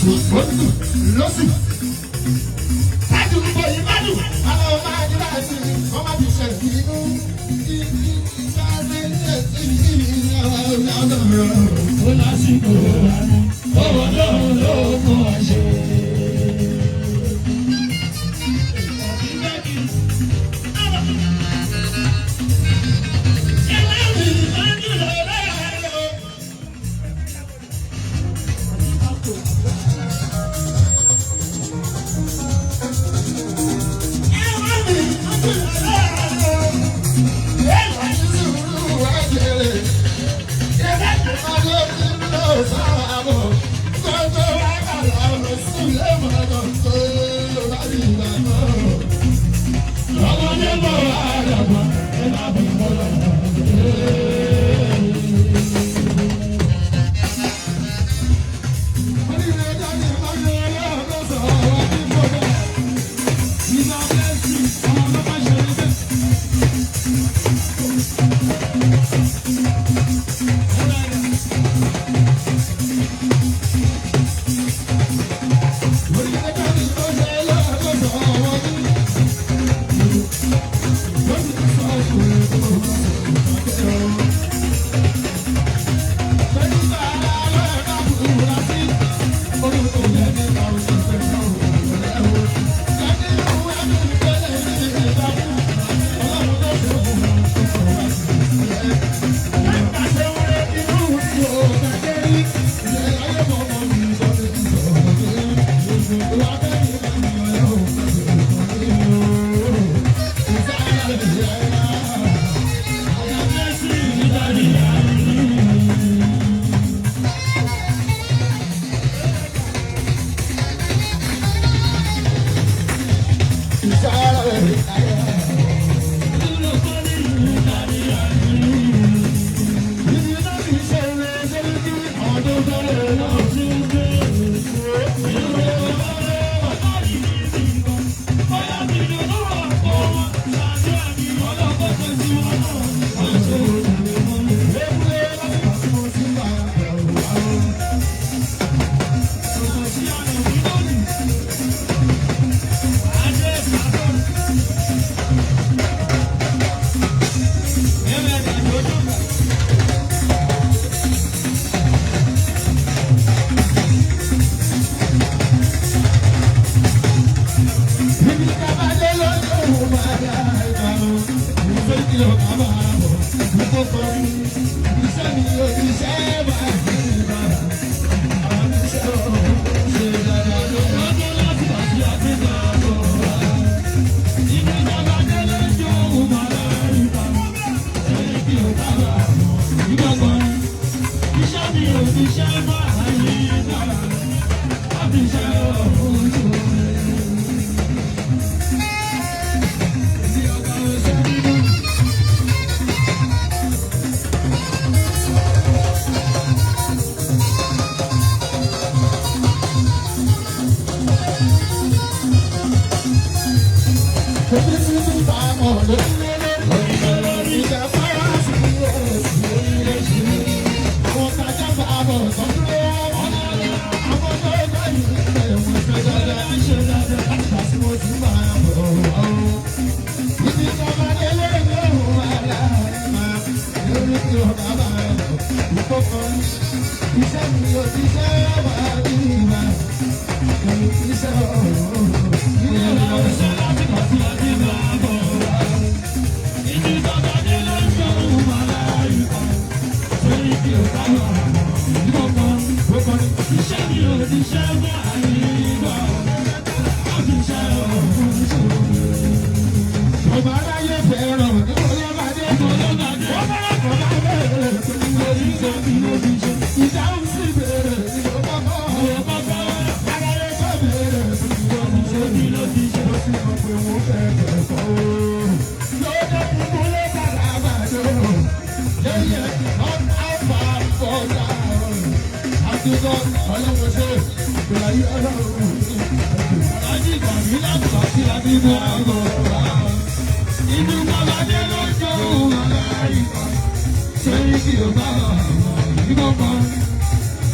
lọ́sùn lọ́sùn. Láti gbogbo ìbádùn, àwọn ọmọ ajé láti ọmọ ti ṣe ìlú. Ó lásìkò àná, owó lóhùn ló mú wa ṣe.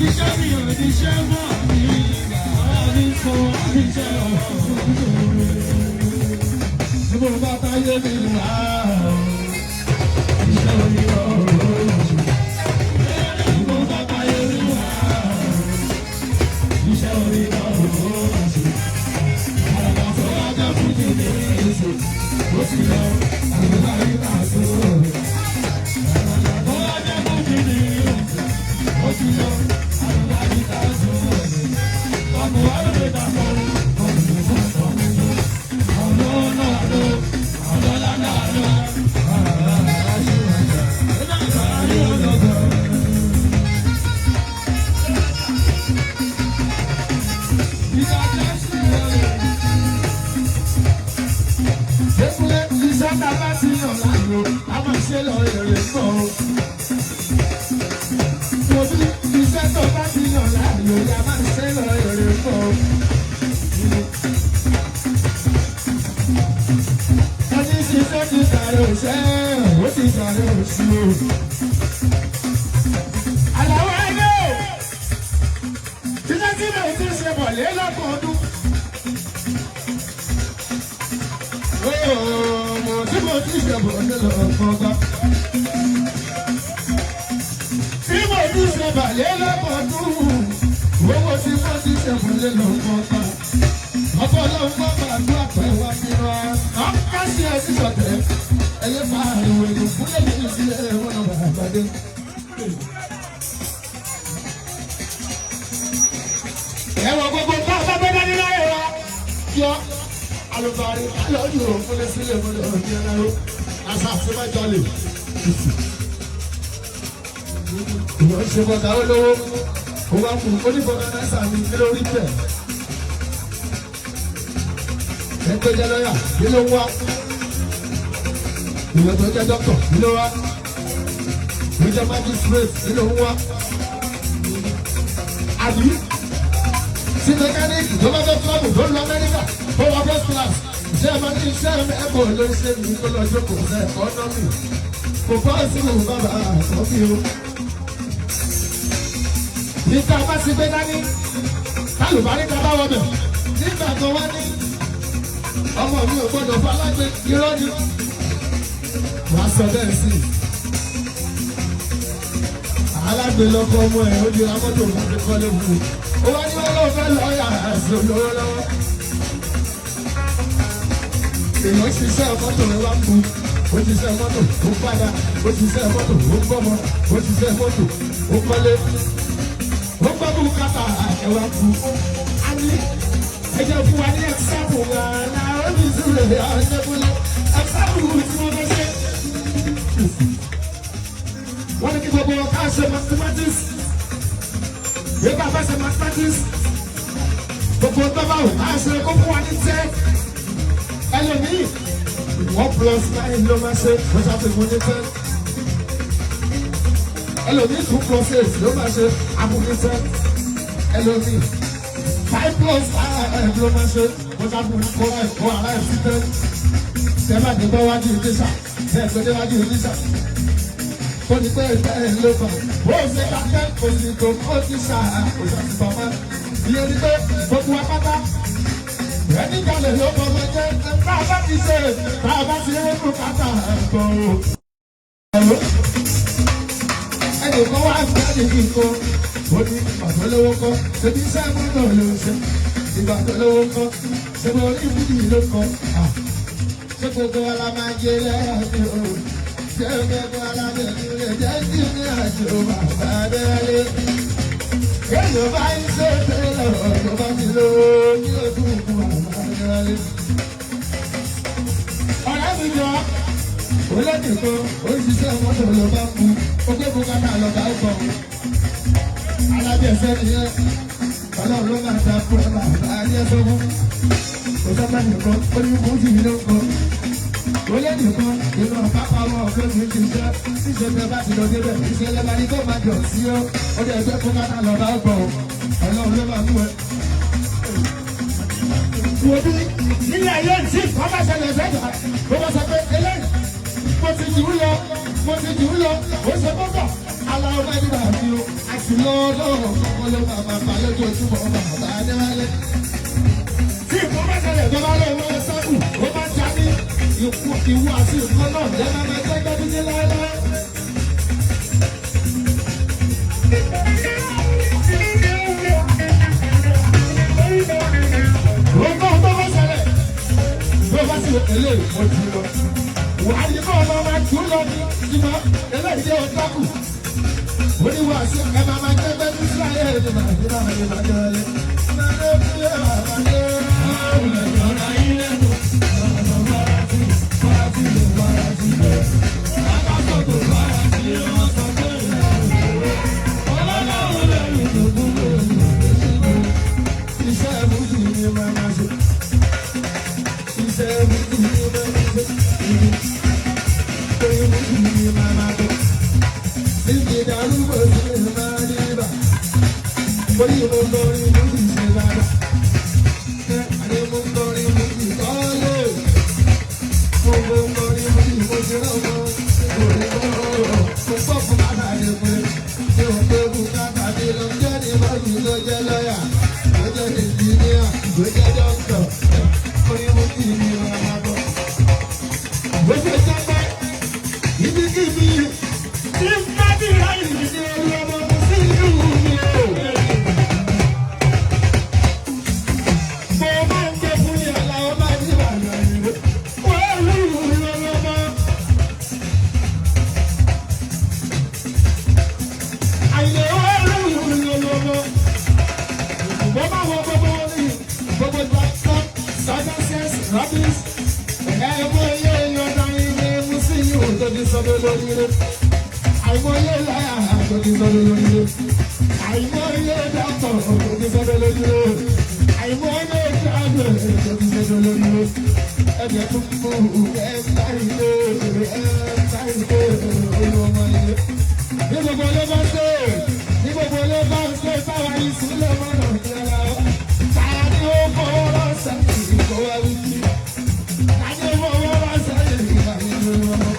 Iṣẹ́ mi ò ní ṣe mọ́ mi. mi wá iṣẹ́ orí ọ̀rọ̀ ìgbò bàbá yẹ mi wá iṣẹ́ orí ọ̀rọ̀ àràbà tó wájà fún jìnnì èso ó sì lọ àgbà ìgbà tó àràbà tó wájà fún jìnnì èso ó sì lọ àgbà ìgbà tó ọmọ wa ló lè dàpọ̀ ṣe lọ èrè pọ̀ mo bí iṣẹ́ tó bá ti yàn láàyò ya máa ṣe lọ èrè pọ̀ ẹni ṣiṣẹ́ ti tààrẹ òṣẹ́ ó ti tààrẹ òṣì o. àlàó ẹgbẹ́ o iṣẹ́ tí mo ti ṣe bọ̀ lé lọ́gbọ̀n ọdún. Tí mo ti ṣe bọ̀ lé lọ́gbọ̀n ọgbà. Tí mo ti ṣe bọ̀ lé lọ́gbọ̀n ọdún. Owó tí mo ti ṣe bọ̀ lé lọ́gbọ̀n ọgbà. Ọ̀pọ̀ ọlọ́gbọ́n máa gbọ́ àpẹ́ wá sí wa. Ọ̀ká sí ẹ sí sọ̀tẹ̀. Ẹyẹ fa ìwé ìlú fúnlẹ̀ mi sílẹ̀ wọn lọ bàbá àgbàdé. Ẹ̀wọ̀n gbogbo bá a bá bẹ́ dání láyé wa. Yọ alùpàdé alọ́jú òfúnlẹ̀ sílẹ̀ wọn lọ bí ẹ náà. Àṣà àti mẹ́jọ lè. Ìwọ̀n ṣe bọ̀dá olówó. Ó wá fún oníbọ̀dá náà sàmì kí lórí bẹ̀. Ẹgbẹ́ jẹ́ lọ́yà kí ló ń wá. Ìwé tó jẹ́ dọ́kítọ̀ kí ló wá. Ìwé jẹ́ májísírètì kí ló ń wá. Àbí sí mẹkáníìkì tó bá fẹ́ fúláàbù tó ń lọ Amẹ́ríkà tó wá first class. Ṣé ẹ máa ní iṣẹ́ ẹ̀kọ́ ló ń ṣe mí kó lọ jókòó ní ẹ̀kọ́nọ́mì? Kò bá sínú bàbá àkọ́bí o. Nígbà bá ti gbé dání, kálùbárí ká bá wọbẹ̀. Nígbà kan wá ní ọmọ mi ò gbọ́dọ̀ falágbé irọ́ ni. Wà á sọ bẹ́ẹ̀ sí i. Alágbè lọ́kọ́ ọmọ ẹ̀ ó di amọ́tò láti kọ́lé wù. Ó wá ní wọ́n lọ́wọ́ fẹ́ lọ́ọ́yà àìsàn lọ́wọ́ lọ́wọ́. Èèyàn ṣiṣẹ́ mọ́tò rẹ̀ wá kú. Ó ṣiṣẹ́ mọ́tò ó padà. Ó ṣiṣẹ́ mọ́tò ó gbọ́mọ. Ó ṣiṣẹ́ mọ́tò ó kọ́lé. Ó gbọ́ bú kàtà ẹ̀wà kú. A ní ẹjẹ́ fún wa ní ẹ̀sáàpù náà ó ní ìṣúlẹ̀ ọ̀ṣẹ́kúnlẹ̀. Ẹ̀sáàpù tí wọ́n fẹ́ ṣe. Wọ́n ní kí gbogbo ọ̀ká ṣe mathematics. Nígbà bá ṣe mathematics. Gbogbo ọgbẹ́ báwo á ṣe kó fún wa ní tẹ́. Ẹlòmíì 1 plus 9 ló máa ṣe wọ́n ṣàfihàn ní tẹ́. Ẹlòmíì 2 plus 8 ló máa ṣe àbúrò tẹ́. Ẹlòmíì 5 plus 5 ló máa ṣe wọ́n ṣàfihàn kó ẹ̀kọ́ ara ẹ̀ sí tẹ́. Tẹ́lá ní bá wájú ìdíṣà bẹ́ẹ̀ tó déwájú ìdíṣà. Kò ní pẹ́ ìfẹ́ ló fà. Ó ṣe kákẹ́ kò sì tó kó ti ṣà kò ṣàtìpamọ́. Ìyẹn ni pé gbogbo apáta. Ẹni jalè ló kọ́ ọmọ jẹ́ tá a bá ti ṣe tá a bá ti rí kó kàtà ẹ̀kọ́ o. Ẹnì kan wá sí ẹnì kí n kó. Ó ní ìgbà tó lówó kọ́, ṣebí iṣẹ́ mọ́tò ló ṣe. Ìgbà tó lówó kọ́, ṣebí orí ìbúdì ló kọ́. Ṣé gbogbo wa la máa jẹ lẹ́yìn o? Ṣé gbogbo wa la máa jẹ jẹ́ kí ní àjò bàbá délé? Èèyàn bá ń ṣe tẹ́lẹ̀ ọ̀dọ́ bá ti lò ó ní ojú ìkú bàbá délé. Ọ̀rẹ́ mi jọ, olóòtú kan, ó ń ṣiṣẹ́ mọ́tò ló bá kú, ó gbé bùkátà lọ́gà ó kọ̀. Alájẹsẹ́ nìyẹn, ọlọ́run ló máa ta fún ẹ bàbá Adéṣọ́gbọ́n. Kò sábà nìkan, ó ní kó sì ló ń kọ. Olóòtú kan, inú pápá wọn ọ̀gbẹ́ mi ti ṣẹ́. Ṣíṣe tẹ bá ti lọ débẹ̀, ìṣẹ̀lẹ̀ bá ní kó máa jọ sí ó. Ó dẹ̀ gbé bùkátà lọ́gà ó kọ̀. Ọlọ́run ló máa mú ẹ. Wòbí nílẹ̀ ayé tí nǹkan bá ṣẹlẹ̀ sẹ́jà, ló bá sọ pé eléyìí, mo ti jù ú lọ, mo ti jù ú lọ, ó ṣe gbọ́dọ̀. Aláwọ̀ bá nígbà tí o, àti lọ́ọ́dọ̀ ọ̀kan ló máa bá lójoojúmọ́ bàbá Adéwálé. Tí nǹkan bá ṣẹlẹ̀ tó bá lọ́wọ́ sẹ́kù, ó máa já ní ikú ìwọ àti ìkan náà lẹ́ máa máa jẹ́ gbẹ́bí ní láéláé. Gbogbo ọgbọ́n bá ṣẹlẹ̀ bó bá sì lè mo jù lọ. Wàá ní kọ́ ọmọ máa jù lọ ní ìmọ̀ eléyìí ọjọ́ kù. Oníwà sí ẹ máa máa jẹ́ gbẹ́bí sí ayé ẹ̀dùn máa ní máa ní máa jẹ́ ẹ. Àìmọye láyà àjọ̀dí sọ́dọ̀ lórílẹ̀. Àìmọye dàpọ̀ àjọ̀dí sọ́dọ̀ lórílẹ̀. Àìmọye jáde àjọ̀dí sọ́dọ̀ lórílẹ̀. Ẹ̀jẹ̀ tó mú ẹ̀ka ilé olú ọmọ ilé. Ní gbogbo ilé bá ṣe, ní gbogbo ilé bá ṣe táwa yìí sílẹ̀ mọ́nà ìyára. Táyà ni ó fọwọ́ ránṣẹ́ ìkọ́wá wípé. Táyà ni ó fọwọ́ ránṣẹ́ ìgbà nínú ọmọ.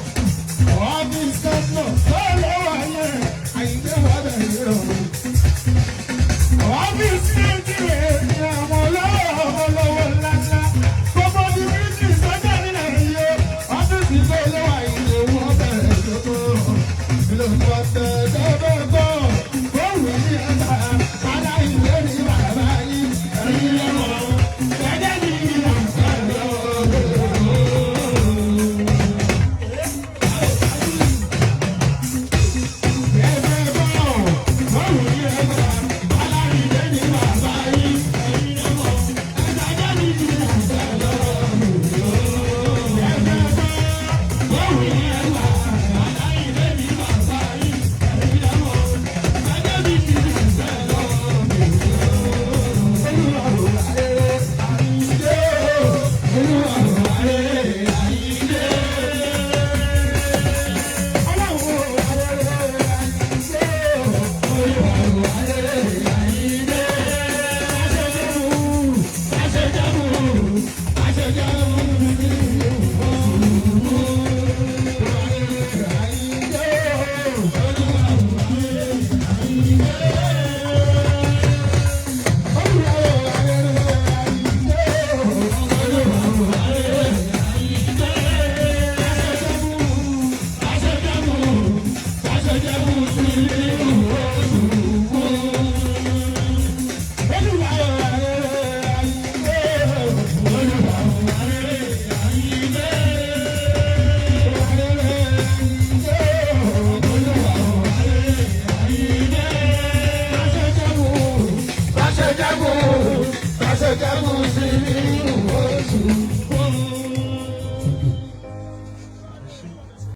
Jagun, sí nínú oṣù.